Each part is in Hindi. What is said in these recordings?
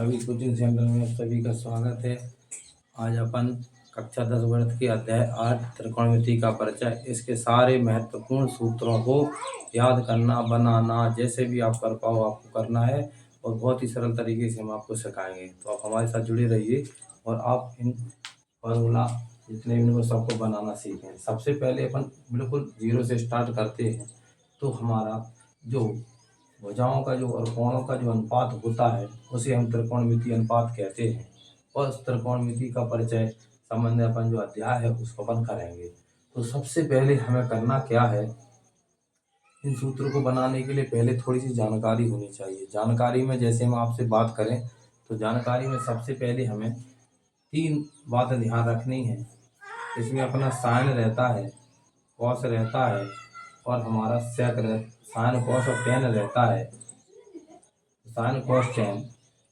सभी कोचिंग सेंटर में आप सभी का स्वागत है। आज अपन कक्षा 10 गणित के अध्याय 8 त्रिकोणमिति का परिचय, इसके सारे महत्वपूर्ण सूत्रों को याद करना, बनाना, जैसे भी आप कर पाओ आपको करना है और बहुत ही सरल तरीके से हम आपको सिखाएंगे। तो आप हमारे साथ जुड़े रहिए और आप इन फॉर्मूला जितने भी इनको सबको बनाना सीखें। सबसे पहले अपन बिल्कुल जीरो से स्टार्ट करते हैं। तो हमारा जो भुजाओं का जो और कोणों का जो अनुपात होता है उसे हम त्रिकोणमिति अनुपात कहते हैं। और उस त्रिकोणमिति का परिचय संबंध अपन जो अध्याय है उसको अपन करेंगे। तो सबसे पहले हमें करना क्या है, इन सूत्रों को बनाने के लिए पहले थोड़ी सी जानकारी होनी चाहिए। जानकारी में जैसे हम आपसे बात करें तो जानकारी में सबसे पहले हमें तीन बातें ध्यान रखनी है। इसमें अपना साइन रहता है, कॉस रहता है और हमारा सेक साइन कॉस और टेन रहता है। साइन कॉस टेन,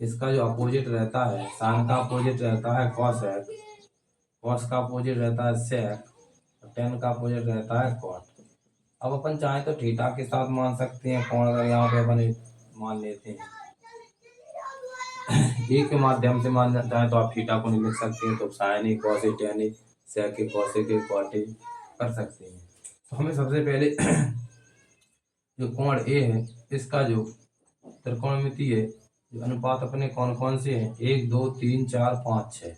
इसका जो अपोजिट रहता है, साइन का अपोजिट रहता है कॉसेक, कॉस का अपोजिट रहता है सेक और टेन का अपोजिट रहता है कॉट। अब अपन चाहें तो थीटा के साथ मान सकते हैं कोण, अगर यहाँ पे अपन मान लेते हैं ए के माध्यम से मान चाहें तो आप थीटा को नहीं लिख सकते हैं, तो sine A cos A tan A sec A cos A cot A कर सकते हैं। तो हमें सबसे पहले जो कोण ए है इसका जो त्रिकोणमिति है, जो अनुपात अपने कौन कौन से हैं, 1 2 3 4 5 6।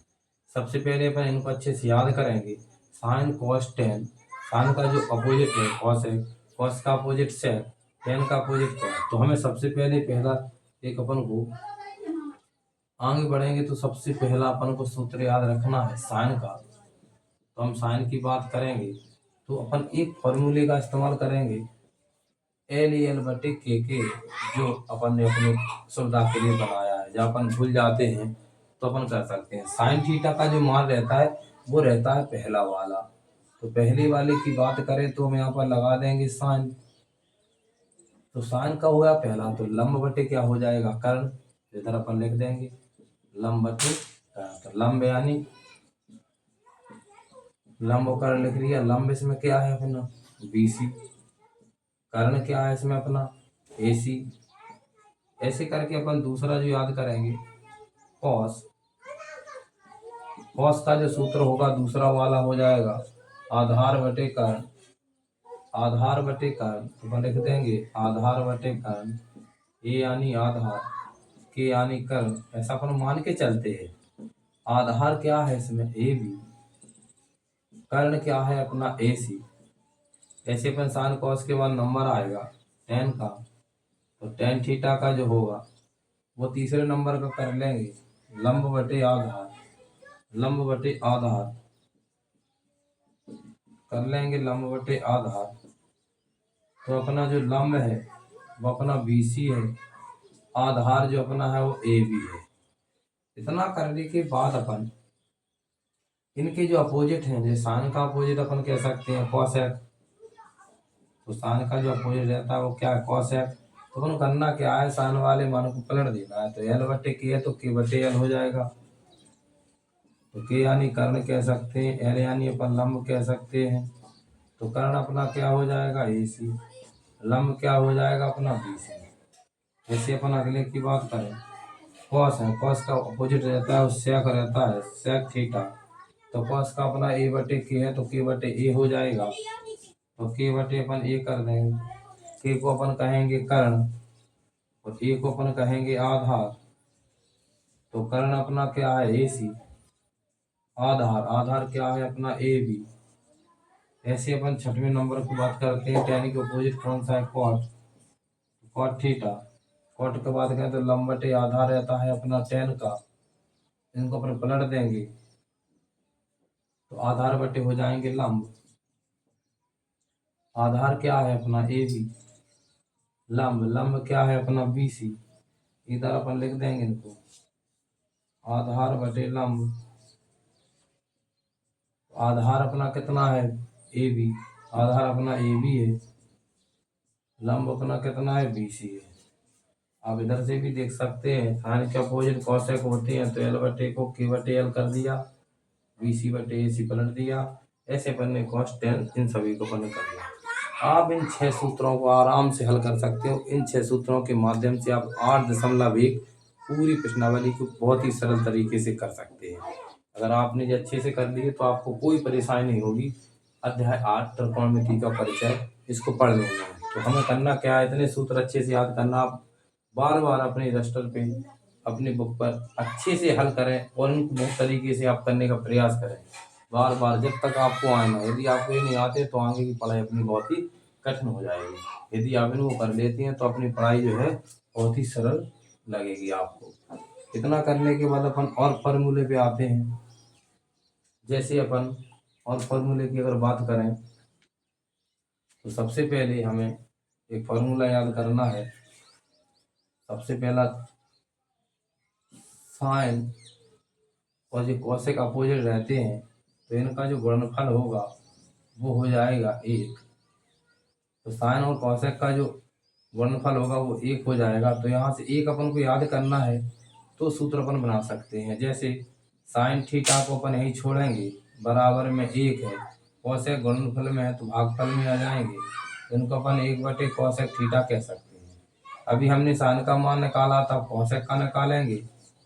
सबसे पहले अपन इनको अच्छे से याद करेंगे। साइन कॉस टेन, साइन का जो अपोजिट है कॉस है, कॉस का अपोजिट सेक, टेन का अपोजिट कॉस। तो हमें सबसे पहले पहला एक अपन को आगे बढ़ेंगे तो सबसे पहला अपन को सूत्र याद रखना है साइन का। तो हम साइन की बात करेंगे तो अपन एक फॉर्मूले का इस्तेमाल करेंगे, एल ई एल बटे के, जो अपन ने अपनी सुविधा के लिए बनाया है। जब अपन भूल जाते हैं तो अपन कर सकते हैं। साइन थीटा का जो मान रहता है वो रहता है पहला वाला। तो पहले वाले की बात करें तो हम यहाँ पर लगा देंगे साइन। तो साइन का हुआ पहला, तो लंब बटे क्या हो जाएगा, कर्ण। इधर अपन लिख देंगे लंब बटे कर्ण। तो लंब यानी लंब और कर्ण लिख लिया। लंब इसमें क्या है अपना बीसी, कर्ण क्या है इसमें अपना एसी। ऐसे करके अपन दूसरा जो याद करेंगे कॉस, कॉस का जो सूत्र होगा दूसरा वाला हो जाएगा आधार बटे कर्ण, आधार बटे कर्ण। तो अपन लिख देंगे आधार बटे कर्ण, ए यानी आधार, के यानी कर्ण। ऐसा अपन मान के चलते हैं। आधार क्या है इसमें ए बी, कर्ण क्या है अपना ए सी। ऐसे अपन साइन कॉस के बाद नंबर आएगा टेन का, तो टेन थीटा का जो होगा वो तीसरे नंबर का कर लेंगे लंब बटे आधार, लंब बटे आधार कर लेंगे लंब बटे आधार। तो अपना जो लंब है वो अपना बीसी है, आधार जो अपना है वो ए बी है। इतना करने के बाद अपन इनके जो अपोजिट हैं, जैसे साइन का अपोजिट अपन कह सकते हैं कॉसेक, तो साइन का जो अपोजिट रहता है वो क्या है कॉसेक। तो अपन करना क्या है, साइन वाले मान को पलट देना है। तो एल बटे के है तो के बटे एल हो जाएगा। तो के यानी कर्ण कह सकते हैं, एल यानी अपन लंब कह सकते हैं। तो कर्ण अपना क्या हो जाएगा ए सी, लंब क्या हो जाएगा अपना बी सी। जैसे अपन अगले की बात करें कॉस है, कॉस का अपोजिट रहता है सेक रहता है सेक थीटा। तो कॉस का अपना ए बटे के है तो के बटे ए हो जाएगा। तो के बटे अपन ए कर देंगे, के को अपन कहेंगे कर्ण और ए को अपन कहेंगे आधार। तो कर्ण अपना क्या है ए सी, आधार, आधार क्या है अपना ए बी। ऐसे अपन छठवें नंबर की बात करते हैं, टेन के अपोजिट कौन सा है कॉट, कॉट थीटा। कॉट के बाद कहें तो लंब बटे आधार रहता है अपना टेन का, इनको अपन पलट देंगे तो आधार बटे हो जाएंगे लंब। आधार क्या है अपना ए बी, लंब, लंब क्या है अपना बी सी। इधर अपन लिख देंगे इनको आधार बटे लंब। आधार अपना कितना है ए बी, आधार अपना ए बी है, लंब अपना कितना है बी सी है। आप इधर से भी देख सकते हैं साइन के अपोजिट कॉसेक होते हैं, तो एल बटे को के बटे एल कर दिया, बी सी बटे ए सी पलट दिया। ऐसे अपन ने कॉस टेन इन सभी को अपन कर दिया। आप इन 6 सूत्रों को आराम से हल कर सकते हो। इन 6 सूत्रों के माध्यम से आप 8.1 पूरी प्रश्नावली को बहुत ही सरल तरीके से कर सकते हैं। अगर आपने ये अच्छे से कर लिए तो आपको कोई परेशानी नहीं होगी। अध्याय 8 त्रिकोणमिति का परिचय, इसको पढ़ लेना है। तो हमें करना क्या है, इतने सूत्र अच्छे से याद करना। आप बार बार अपने रजिस्टर पे, अपनी बुक पर अच्छे से हल करें और उनको बहुत तरीके से आप करने का प्रयास करें बार बार, जब तक आपको आना। यदि आपको ये नहीं आते तो आगे की पढ़ाई अपनी बहुत ही कठिन हो जाएगी। यदि आप इनको कर लेते हैं तो अपनी पढ़ाई जो है बहुत ही सरल लगेगी आपको। इतना करने के बाद अपन और फॉर्मूले पे आते हैं। जैसे अपन और फॉर्मूले की अगर बात करें तो सबसे पहले हमें एक फॉर्मूला याद करना है। सबसे पहला, साइन और जो कॉसेक अपोजिट रहते हैं तो इनका जो गुणनफल होगा वो हो जाएगा 1। तो साइन और कॉसेक का जो गुणनफल होगा वो 1 हो जाएगा। तो यहाँ से 1 अपन को याद करना है तो सूत्र अपन बना सकते हैं। जैसे साइन थीटा को अपन यहीं छोड़ेंगे, बराबर में 1 है। कॉसेक गुणनफल में है तो भागफल में आ जाएंगे, तो इनको अपन 1/कॉसेक थीटा कह सकते हैं। अभी हमने साइन का मान निकाला था, कॉसेक का निकालेंगे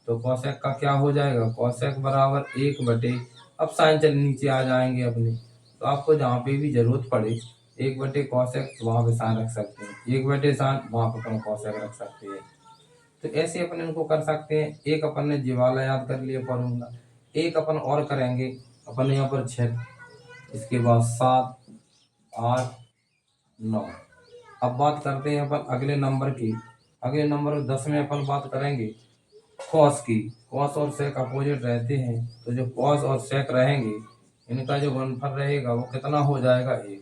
तो कॉसेक का क्या हो जाएगा, कॉसेक बराबर 1/, अब साइन चल नीचे आ जाएंगे अपने। तो आपको जहाँ पे भी जरूरत पड़े 1/कॉसेक वहाँ पे साइन रख सकते हैं, 1/साइन वहाँ पे अपन कॉसेक रख सकते हैं। तो ऐसे अपन इनको कर सकते हैं। एक अपन ने जी वाला याद कर लिया फॉर्मूला, एक अपन और करेंगे। अपन यहाँ पर 6, इसके बाद 7, 8, 9। अब बात करते हैं अपन अगले नंबर की। अगले नंबर 10 में अपन बात करेंगे कॉस की। कॉस और सेक अपोजिट रहते हैं तो जो कॉस और सेक रहेंगे इनका जो गुणनफल रहेगा वो कितना हो जाएगा, 1।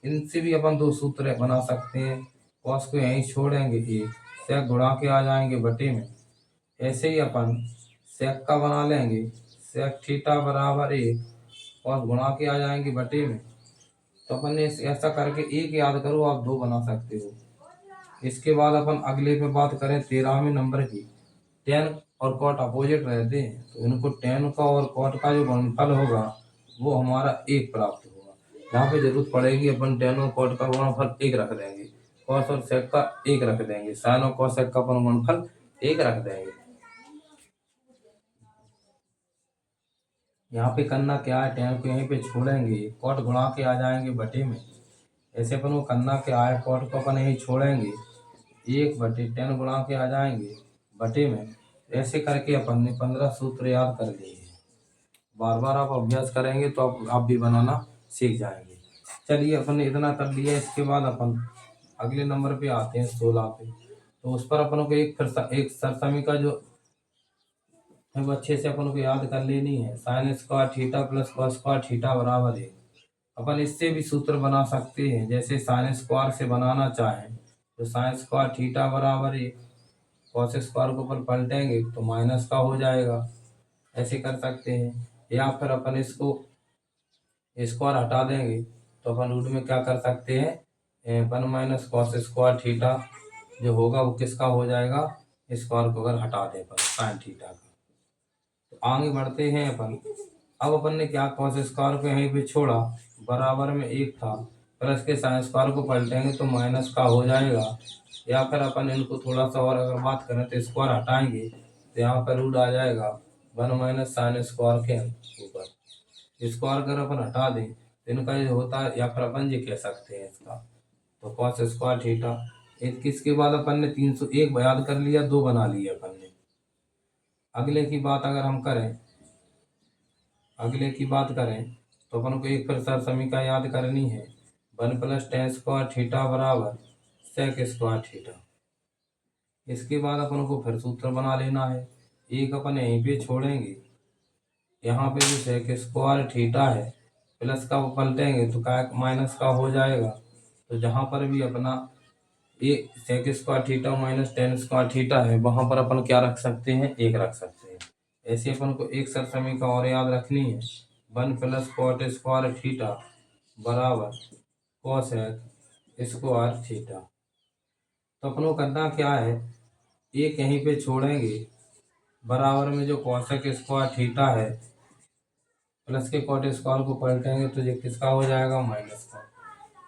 इनसे भी अपन 2 सूत्र बना सकते हैं। कॉस को यहीं छोड़ेंगे 1, सेक गुणा के आ जाएंगे बटे में। ऐसे ही अपन सेक का बना लेंगे, सेक थीटा बराबर 1, कॉस गुणा के आ जाएंगे बटे में। तो अपन ने ऐसा करके 1 याद करो, आप 2 बना सकते हो। इसके बाद अपन अगले पे बात करें 13वें नंबर की। टेन और कॉट अपोजिट रहते हैं तो इनको टेन का और कॉट का जो गुणनफल होगा वो हमारा 1 प्राप्त होगा। जहाँ पे जरूरत पड़ेगी अपन टेन और कॉट का गुणनफल 1 रख देंगे, कॉस और सेक का 1 रख देंगे, साइन और कॉसेक का अपन गुणनफल 1 रख देंगे। यहाँ पे करना क्या है, टेन को यहीं पे छोड़ेंगे, कॉट गुणा के आ जाएंगे बटे में। ऐसे अपन को करना क्या है, कॉट को अपन यहीं छोड़ेंगे, 1/10 गुणा के आ जाएंगे बटे में। ऐसे करके अपन ने 15 सूत्र याद कर लिए हैं। बार बार आप अभ्यास करेंगे तो आप भी बनाना सीख जाएंगे। चलिए अपन ने इतना कर लिया। इसके बाद अपन अगले नंबर पे आते हैं 16 पे। तो उस पर अपन को एक सरसमी जो है वो अच्छे से अपन को याद कर लेनी है। Sine square theta plus cos square theta बराबर 1। अपन इससे भी सूत्र बना सकते हैं। जैसे साइन स्क्वायर से बनाना चाहें तो साइन स्क्वायर थीटा बराबर 1, कॉस स्क्वायर को अपन पलटेंगे तो माइनस का हो जाएगा। ऐसे कर सकते हैं। या फिर अपन इसको स्क्वायर हटा देंगे तो अपन रूट में क्या कर सकते हैं, 1 - कॉस स्क्वायर थीटा जो होगा वो किसका हो जाएगा, स्क्वायर को अगर हटा दें अपन साइन थीटा का। तो आगे बढ़ते हैं अपन। अब अपन ने क्या, कॉस स्क्वायर को यहीं पे छोड़ा, बराबर में 1 था, प्लस के साइन स्क्वायर को पलटेंगे तो माइनस का हो जाएगा। या फिर अपन इनको थोड़ा सा और अगर बात करें तो स्क्वायर हटाएंगे तो यहाँ पर रूट आ जाएगा 1 - साइन स्क्वायर के ऊपर। स्क्वायर अगर अपन हटा दें तो इनका जो होता है, या फिर अपन ये कह सकते हैं इसका, तो कॉस स्क्वायर थीटा। इसके बाद अपन ने 301 याद कर लिया, 2 बना लिए अपन ने। अगले की बात अगर हम करें, अगले की बात करें तो अपन को एक फिर समीकरण याद करनी है। 1 + tan² थीटा बराबर sec स्क्वायर थीटा। इसके बाद अपन को फिर सूत्र बना लेना है। एक अपन यहीं पे छोड़ेंगे, यहाँ पे जो sec स्क्वायर थीटा है प्लस का पलटेंगे तो क्या माइनस का हो जाएगा। तो जहाँ पर भी अपना ये sec square theta minus tan² theta है वहाँ पर अपन क्या रख सकते हैं, 1 रख सकते हैं। ऐसे अपन को एक सरसमीकरण और याद रखनी है। 1 + cot स्क्वायर थीटा बराबर cosec स्क्वायर थीटा। तो अपन को करना क्या है, एक यहीं पे छोड़ेंगे, बराबर में जो cosec स्क्वायर थीटा है प्लस के cot स्क्वायर को पलटेंगे तो ये किसका हो जाएगा, माइनस का।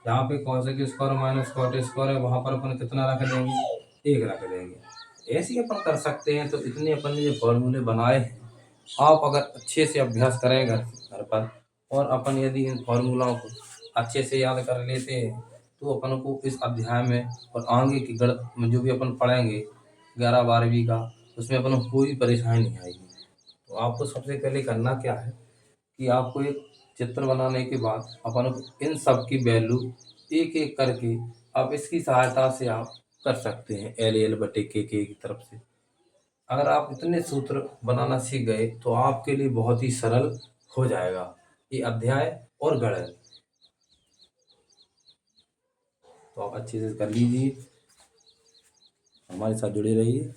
यहाँ पे cosec square minus cot square है, वहाँ पर अपन कितना रख देंगे, 1 रख देंगे। ऐसे ही अपन कर सकते हैं। तो इतने अपन ने जो फॉर्मूले बनाए हैं, आप अगर अच्छे से अभ्यास करें घर पर, और अपन यदि इन फॉर्मूलाओं को अच्छे से याद कर लेते हैं, तो अपन को इस अध्याय में और आगे की गणित में जो भी अपन पढ़ेंगे 11 12वीं का, उसमें अपन को कोई परेशानी नहीं आएगी। तो आपको सबसे पहले करना क्या है कि आपको एक चित्र बनाने के बाद अपन को इन सब की वैल्यू एक एक करके आप इसकी सहायता से आप कर सकते हैं, एल एल बटे के की तरफ से। अगर आप इतने सूत्र बनाना सीख गए तो आपके लिए बहुत ही सरल हो जाएगा ये अध्याय और गणित। तो आप अच्छे से कर लीजिए, हमारे साथ जुड़े रहिए।